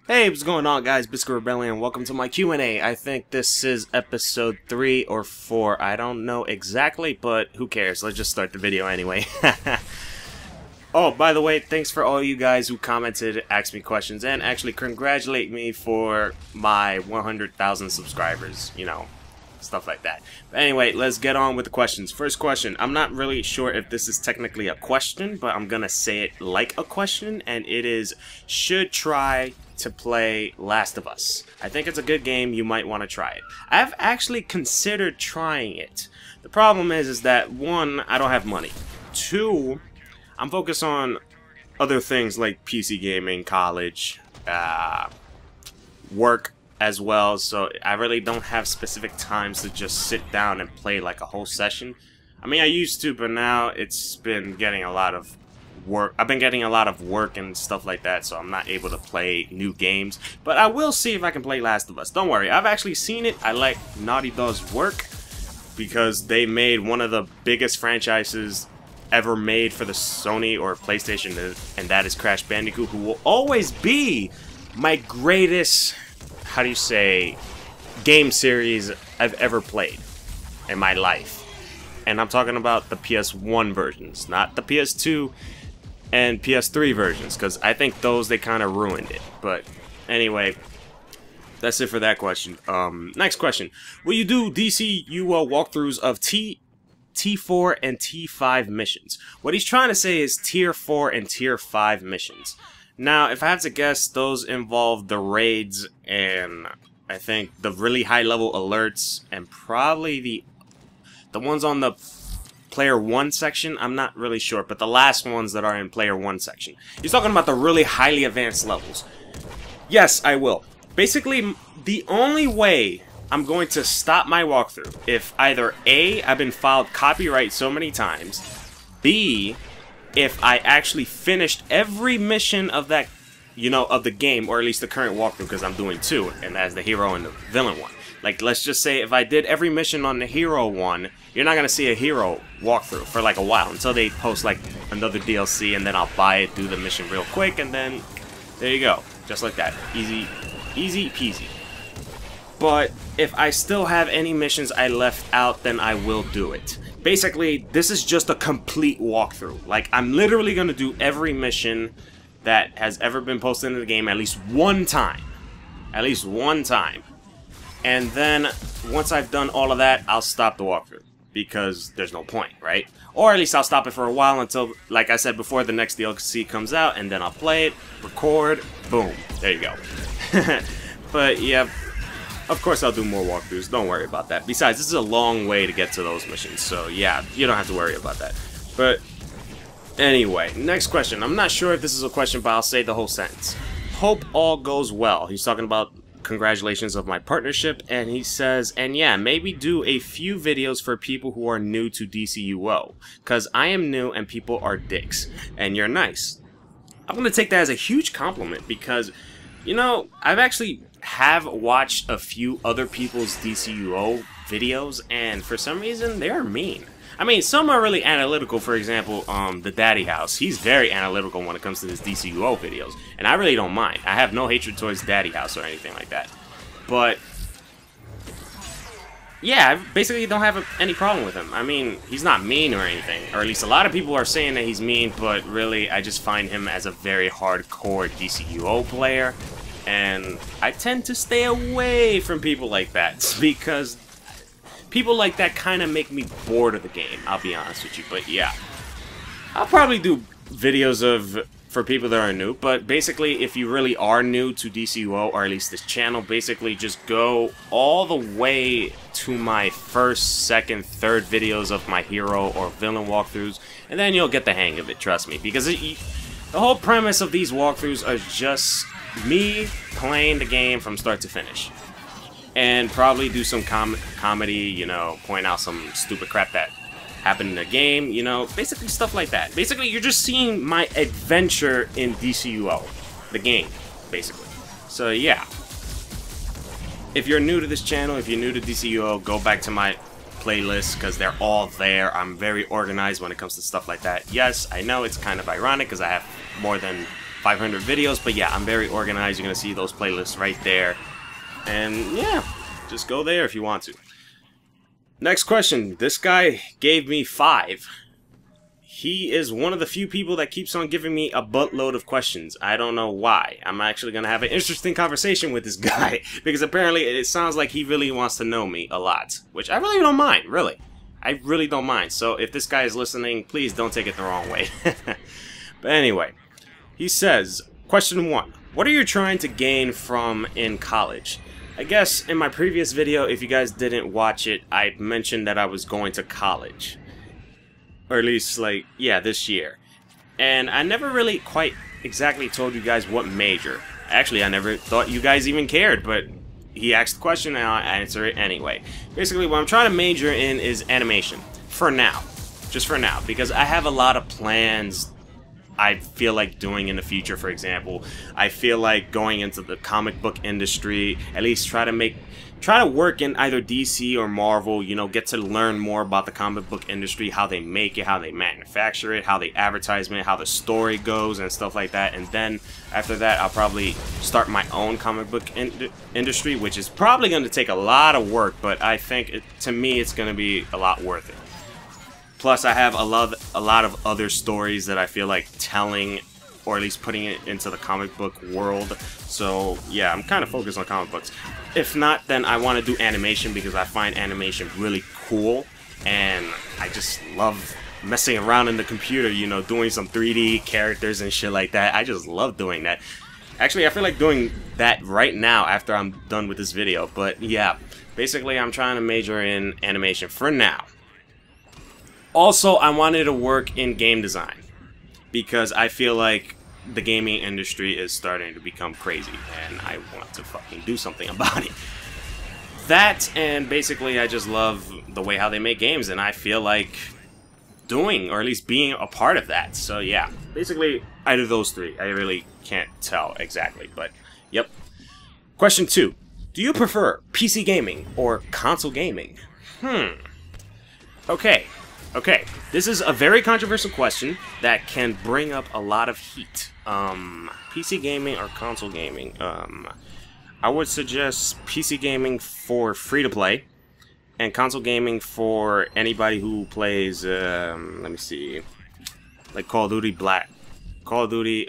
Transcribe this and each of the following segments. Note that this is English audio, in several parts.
Hey, what's going on, guys? Bizkit Rebellion. Welcome to my Q&A. I think this is episode 3 or 4. I don't know exactly, but who cares? Let's just start the video anyway. Oh, by the way, thanks for all you guys who commented, asked me questions, and actually congratulate me for my 100,000 subscribers. You know, stuff like that. But anyway, let's get on with the questions. First question. I'm not really sure if this is technically a question, but I'm gonna say it like a question, and it is, should try to play Last of Us. I think it's a good game. You might want to try it. I've actually considered trying it. The problem is that, one, I don't have money. Two, I'm focused on other things like PC gaming, college, work as well, so I really don't have specific times to just sit down and play like a whole session. I mean, I used to, but now it's been getting a lot of work. I've been getting a lot of work and stuff like that, so I'm not able to play new games. But I will see if I can play Last of Us. Don't worry, I've actually seen it. I like Naughty Dog's work because they made one of the biggest franchises ever made for the Sony or PlayStation, and that is Crash Bandicoot, who will always be my greatest, how do you say, game series I've ever played in my life. And I'm talking about the PS1 versions, not the PS2 and PS3 versions, because I think those, they kind of ruined it. But anyway, that's it for that question. Next question. Will you do DCUO walkthroughs of T4 and T5 missions? What he's trying to say is Tier 4 and Tier 5 missions. Now, if I have to guess, those involve the raids and I think the really high-level alerts and probably the ones on the Player 1 section. I'm not really sure, but the last ones that are in Player 1 section. He's talking about the really highly advanced levels. Yes, I will. Basically, the only way I'm going to stop my walkthrough if either A, I've been filed copyright so many times, B, if I actually finished every mission of that, you know, of the game, or at least the current walkthrough, because I'm doing 2, and that's the hero and the villain one. Like, let's just say if I did every mission on the hero one, you're not going to see a hero walkthrough for like a while until they post like another DLC, and then I'll buy it, do the mission real quick, and then there you go. Just like that. Easy, easy peasy. But if I still have any missions I left out, then I will do it. Basically, this is just a complete walkthrough. Like, I'm literally going to do every mission that has ever been posted in the game at least one time. At least one time. And then, once I've done all of that, I'll stop the walkthrough. Because there's no point, right? Or at least I'll stop it for a while until, like I said before, the next DLC comes out. And then I'll play it, record, boom. There you go. But, yeah, of course I'll do more walkthroughs. Don't worry about that. Besides, this is a long way to get to those missions. So, yeah, you don't have to worry about that. But, anyway, next question. I'm not sure if this is a question, but I'll say the whole sentence. Hope all goes well. He's talking about congratulations of my partnership, and he says, and yeah, maybe do a few videos for people who are new to DCUO, because I am new and people are dicks, and you're nice. I'm going to take that as a huge compliment, because, you know, I've actually watched a few other people's DCUO videos, and for some reason, they are mean. I mean, some are really analytical. For example, the Daddy House. He's very analytical when it comes to his DCUO videos, and I really don't mind. I have no hatred towards Daddy House or anything like that. But yeah, I basically don't have any problem with him. I mean, he's not mean or anything, or at least a lot of people are saying that he's mean, but really, I just find him as a very hardcore DCUO player, and I tend to stay away from people like that, because people like that kind of make me bored of the game, I'll be honest with you. But yeah, I'll probably do videos for people that are new, but basically, if you really are new to DCUO, or at least this channel, basically just go all the way to my first, second, third videos of my hero or villain walkthroughs, and then you'll get the hang of it, trust me. Because the whole premise of these walkthroughs are just me playing the game from start to finish. And probably do some comedy, you know, point out some stupid crap that happened in the game, you know, basically stuff like that. Basically, you're just seeing my adventure in DCUO, the game, basically. So, yeah. If you're new to this channel, if you're new to DCUO, go back to my playlist, because they're all there. I'm very organized when it comes to stuff like that. Yes, I know it's kind of ironic, because I have more than 500 videos. But yeah, I'm very organized. You're gonna see those playlists right there. And yeah, just go there if you want to. Next question. This guy gave me 5. He is one of the few people that keeps on giving me a buttload of questions. I don't know why. I'm actually going to have an interesting conversation with this guy, because apparently it sounds like he really wants to know me a lot, which I really don't mind, really. I really don't mind. So if this guy is listening, please don't take it the wrong way. But anyway, he says, question 1. What are you trying to gain from in college? I guess in my previous video, if you guys didn't watch it, I mentioned that I was going to college. Or at least, like, yeah, this year. And I never really quite exactly told you guys what major. Actually, I never thought you guys even cared, but he asked the question and I'll answer it anyway. Basically, what I'm trying to major in is animation. For now. Just for now. Because I have a lot of plans I feel like doing in the future. For example, I feel like going into the comic book industry, at least try to work in either DC or Marvel, you know, get to learn more about the comic book industry, how they make it, how they manufacture it, how they advertise it, how the story goes and stuff like that. And then after that, I'll probably start my own comic book industry, which is probably going to take a lot of work, but I think to me it's going to be a lot worth it. Plus, I have a lot of other stories that I feel like telling, or at least putting it into the comic book world. So yeah, I'm kind of focused on comic books. If not, then I want to do animation, because I find animation really cool, and I just love messing around in the computer, you know, doing some 3D characters and shit like that. I just love doing that. Actually, I feel like doing that right now after I'm done with this video. But yeah, basically I'm trying to major in animation for now. Also, I wanted to work in game design, because I feel like the gaming industry is starting to become crazy, and I want to fucking do something about it. That, and basically I just love the way how they make games, and I feel like doing, or at least being a part of that. So yeah, basically either those 3. I really can't tell exactly, but yep. Question 2. Do you prefer PC gaming or console gaming? Okay, this is a very controversial question that can bring up a lot of heat. PC gaming or console gaming? I would suggest PC gaming for free-to-play, and console gaming for anybody who plays, let me see, like Call of Duty,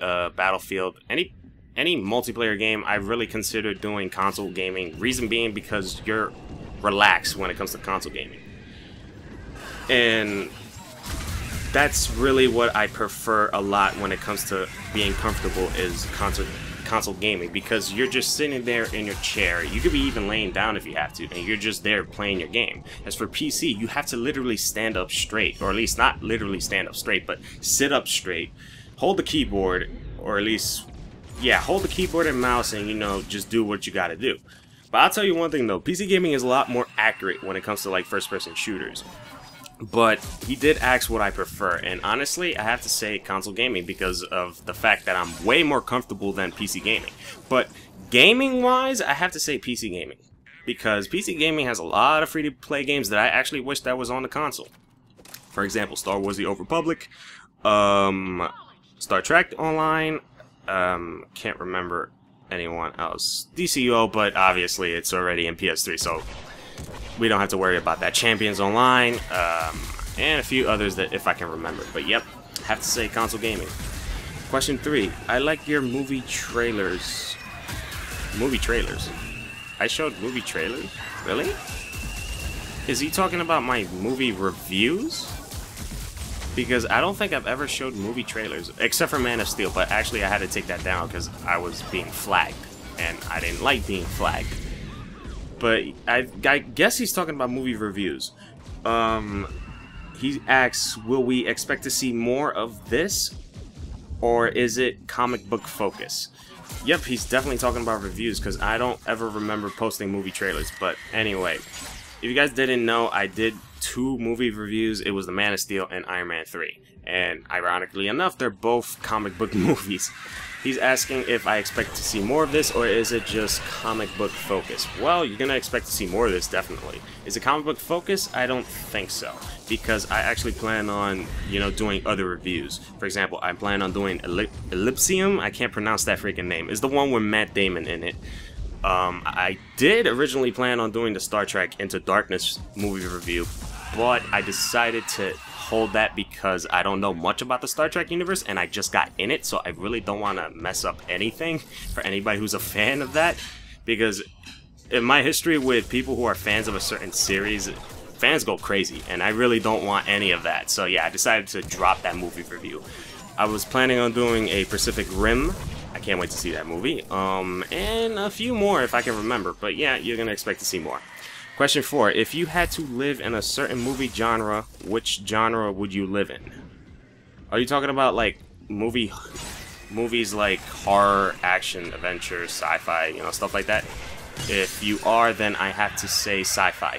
Battlefield, any multiplayer game. I really consider doing console gaming. Reason being, because you're relaxed when it comes to console gaming. And that's really what I prefer a lot when it comes to being comfortable, is console gaming, because you're just sitting there in your chair. You could be even laying down if you have to, and you're just there playing your game. As for PC, you have to literally stand up straight, or at least not literally stand up straight, but sit up straight, hold the keyboard, or at least, yeah, hold the keyboard and mouse, and, you know, just do what you gotta do. But I'll tell you one thing though, PC gaming is a lot more accurate when it comes to like first-person shooters. But he did ask what I prefer, and honestly, I have to say console gaming, because of the fact that I'm way more comfortable than PC gaming. But gaming-wise, I have to say PC gaming, because PC gaming has a lot of free-to-play games that I actually wish that was on the console. For example, Star Wars: The Old Republic, Star Trek Online, can't remember anyone else. DCUO, but obviously it's already in PS3, so we don't have to worry about that. Champions Online, and a few others that if I can remember. But yep, have to say console gaming. Question 3. I like your movie trailers. Movie trailers? I showed movie trailers? Really? Is he talking about my movie reviews? Because I don't think I've ever showed movie trailers, except for Man of Steel, but actually I had to take that down because I was being flagged, and I didn't like being flagged. But I guess he's talking about movie reviews. He asks, will we expect to see more of this, or is it comic book focus? Yep, he's definitely talking about reviews, because I don't ever remember posting movie trailers. But anyway, if you guys didn't know, I did 2 movie reviews. It was the Man of Steel and Iron Man 3. And ironically enough, they're both comic book movies. He's asking if I expect to see more of this, or is it just comic book focus? Well, you're gonna expect to see more of this, definitely. Is it comic book focus? I don't think so, because I actually plan on, you know, doing other reviews. For example, I plan on doing Ellipsium. I can't pronounce that freaking name. It's the one with Matt Damon in it. I did originally plan on doing the Star Trek Into Darkness movie review, but I decided to hold that because I don't know much about the Star Trek universe and I just got in it, so I really don't want to mess up anything for anybody who's a fan of that, because in my history with people who are fans of a certain series, fans go crazy and I really don't want any of that. So yeah, I decided to drop that movie review. I was planning on doing a Pacific Rim. I can't wait to see that movie, and a few more if I can remember, but yeah, you're gonna expect to see more. Question 4. If you had to live in a certain movie genre, which genre would you live in? Are you talking about like movies like horror, action, adventure, sci-fi, you know, stuff like that? If you are, then I have to say sci-fi.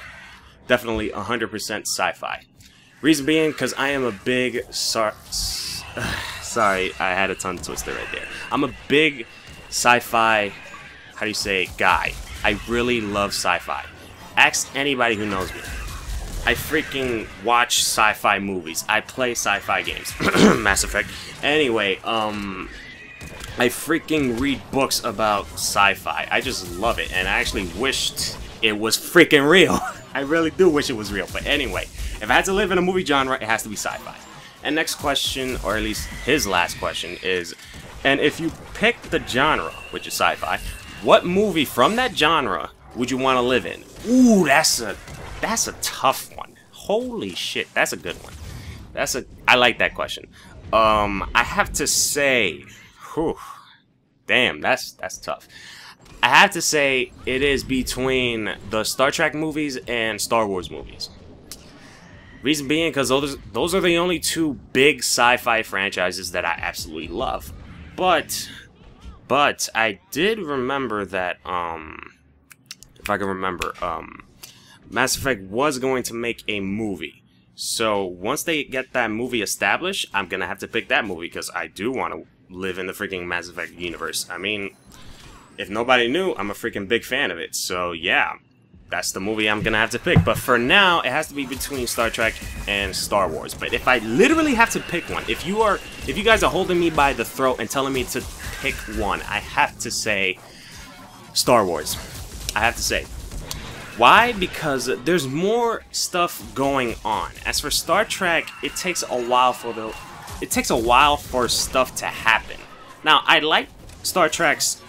Definitely 100% sci-fi. Reason being, because I am a big... Sorry, I had a tongue twister right there. I'm a big sci-fi, how do you say, guy. I really love sci-fi. Ask anybody who knows me. I freaking watch sci-fi movies. I play sci-fi games. Mass Effect. Anyway, I freaking read books about sci-fi. I just love it, and I actually wished it was freaking real. I really do wish it was real. But anyway, if I had to live in a movie genre, it has to be sci-fi. And next question, or at least his last question, is, and if you pick the genre, which is sci-fi, what movie from that genre would you want to live in? Ooh, that's a tough one. Holy shit, that's a good one. I like that question. I have to say, whew, damn, that's tough. I have to say it is between the Star Trek movies and Star Wars movies. Reason being, because those are the only two big sci-fi franchises that I absolutely love. But I did remember that, if I can remember, Mass Effect was going to make a movie. So once they get that movie established, I'm gonna have to pick that movie because I do want to live in the freaking Mass Effect universe. I mean, if nobody knew, I'm a freaking big fan of it. So yeah, that's the movie I'm gonna have to pick. But for now, it has to be between Star Trek and Star Wars. But if I literally have to pick one, if you guys are holding me by the throat and telling me to pick one, I have to say Star Wars. I have to say. Why? Because there's more stuff going on. As for Star Trek, it takes a while for stuff to happen. Now, I like Star Trek's,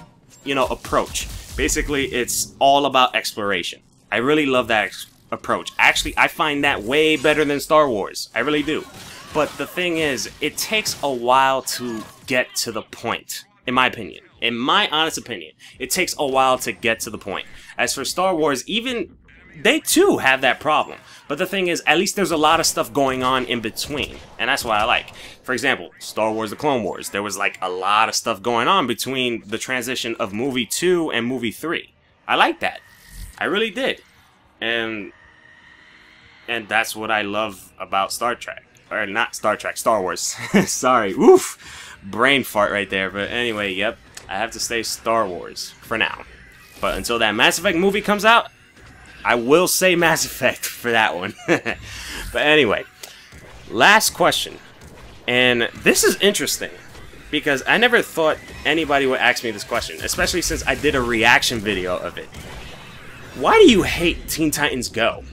you know, approach. Basically, it's all about exploration. I really love that approach. Actually, I find that way better than Star Wars. I really do. But the thing is, it takes a while to get to the point, in my opinion. In my honest opinion, it takes a while to get to the point. As for Star Wars, even they too have that problem. But the thing is, at least there's a lot of stuff going on in between. And that's what I like. For example, Star Wars The Clone Wars. There was like a lot of stuff going on between the transition of movie 2 and movie 3. I like that. I really did. And that's what I love about Star Trek. Or not Star Trek, Star Wars. Sorry. Oof. Brain fart right there. But anyway, yep. I have to stay Star Wars for now. But until that Mass Effect movie comes out, I will say Mass Effect for that one. But anyway, last question. And this is interesting, because I never thought anybody would ask me this question, especially since I did a reaction video of it. Why do you hate Teen Titans Go?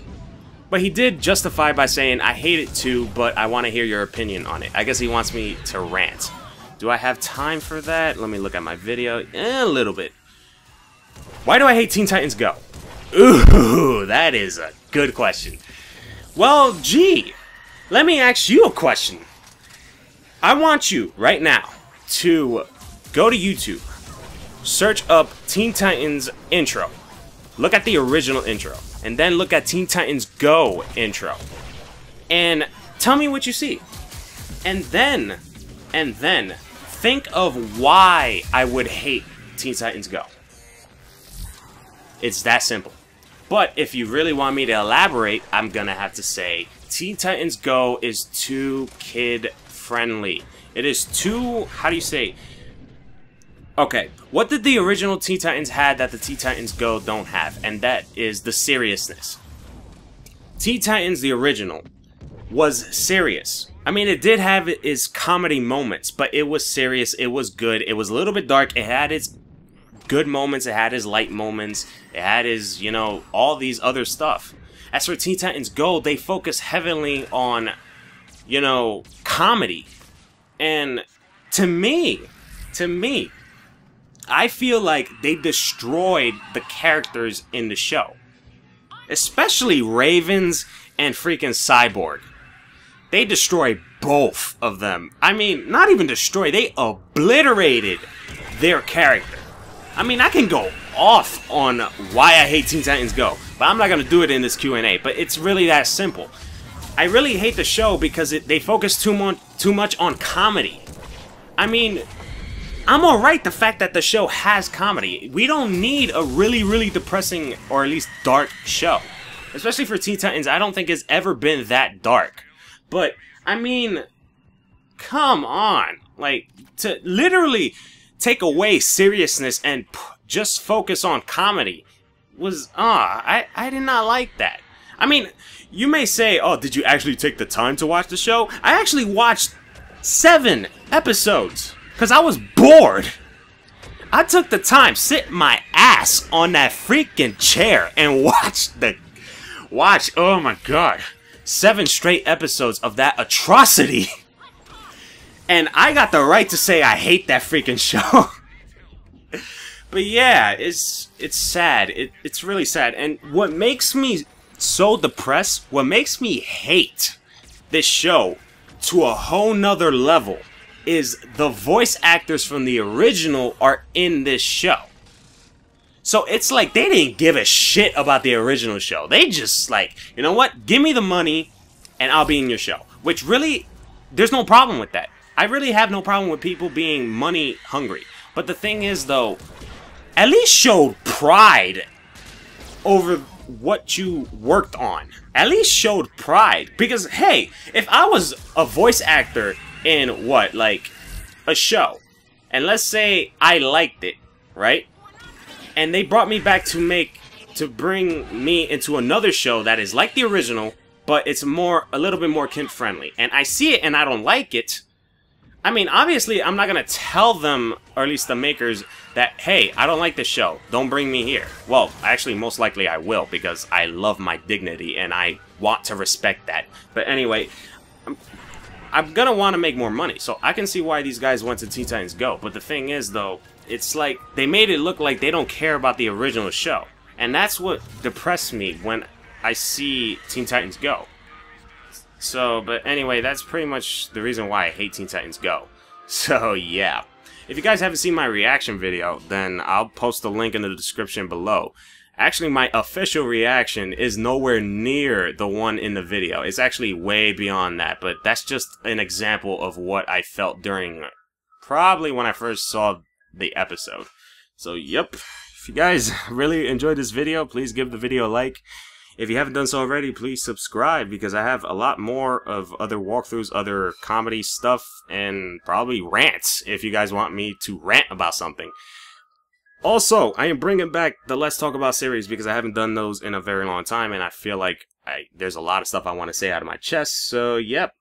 But he did justify by saying, I hate it too, but I want to hear your opinion on it. I guess he wants me to rant. Do I have time for that? Let me look at my video. A little bit. Why do I hate Teen Titans Go? Ooh, that is a good question. Well, gee, let me ask you a question. I want you, right now, to go to YouTube, search up Teen Titans intro, look at the original intro, and then look at Teen Titans Go intro, and tell me what you see. And then, think of why I would hate Teen Titans Go. It's that simple. But if you really want me to elaborate, I'm gonna have to say Teen Titans Go is too kid-friendly. It is too, how do you say, Okay, what did the original Teen Titans had that the Teen Titans Go don't have? And that is the seriousness. Teen Titans, the original, was serious. I mean, it did have its comedy moments, but it was serious, it was good, it was a little bit dark, it had its good moments, it had its light moments, it had its, you know, all these other stuff. As for Teen Titans Go, they focus heavily on, you know, comedy. And to me, I feel like they destroyed the characters in the show. Especially Ravens and freaking Cyborg. They destroyed both of them. I mean, not even destroyed, they obliterated their character. I mean, I can go off on why I hate Teen Titans Go, but I'm not going to do it in this Q&A, but it's really that simple. I really hate the show because they focus too much on comedy. I mean, I'm alright the fact that the show has comedy. We don't need a really depressing, or at least dark, show. Especially for Teen Titans, I don't think it's ever been that dark. But, I mean, come on. Like, to literally take away seriousness and just focus on comedy was, I did not like that. I mean, you may say, oh, did you actually take the time to watch the show? I actually watched 7 episodes. Because I was bored. I took the time, sit my ass on that freaking chair and watch, oh my god, 7 straight episodes of that atrocity. And I got the right to say I hate that freaking show. But yeah, it's sad. It's really sad. And what makes me so depressed, what makes me hate this show to a whole nother level, is the voice actors from the original are in this show. So it's like they didn't give a shit about the original show. They just like, you know what? Give me the money and I'll be in your show. Which really, there's no problem with that. I really have no problem with people being money hungry. But the thing is though, at least show pride over what you worked on. At least showed pride. Because hey, if I was a voice actor in what, like a show, and let's say I liked it, right, and they brought me back to bring me into another show that is like the original, but it's a little bit more kid friendly, and I see it and I don't like it, I mean, obviously I'm not gonna tell them, or at least the makers, that hey, I don't like this show, don't bring me here. Well, actually most likely I will, because I love my dignity and I want to respect that. But anyway, I'm gonna want to make more money, so I can see why these guys went to Teen Titans Go. But the thing is, though, it's like they made it look like they don't care about the original show. And that's what depressed me when I see Teen Titans Go. So, but anyway, that's pretty much the reason why I hate Teen Titans Go. So, yeah. If you guys haven't seen my reaction video, then I'll post the link in the description below. Actually, my official reaction is nowhere near the one in the video. It's actually way beyond that, but that's just an example of what I felt during probably when I first saw the episode. So, yep. If you guys really enjoyed this video, please give the video a like. If you haven't done so already, please subscribe, because I have a lot more of other walkthroughs, other comedy stuff, and probably rants if you guys want me to rant about something. Also, I am bringing back the Let's Talk About series because I haven't done those in a very long time, and I feel like there's a lot of stuff I want to say out of my chest, so yep.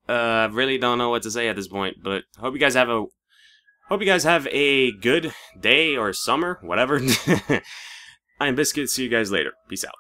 I really don't know what to say at this point, but hope you guys have a good day or summer, whatever. I am Bizkit. See you guys later. Peace out.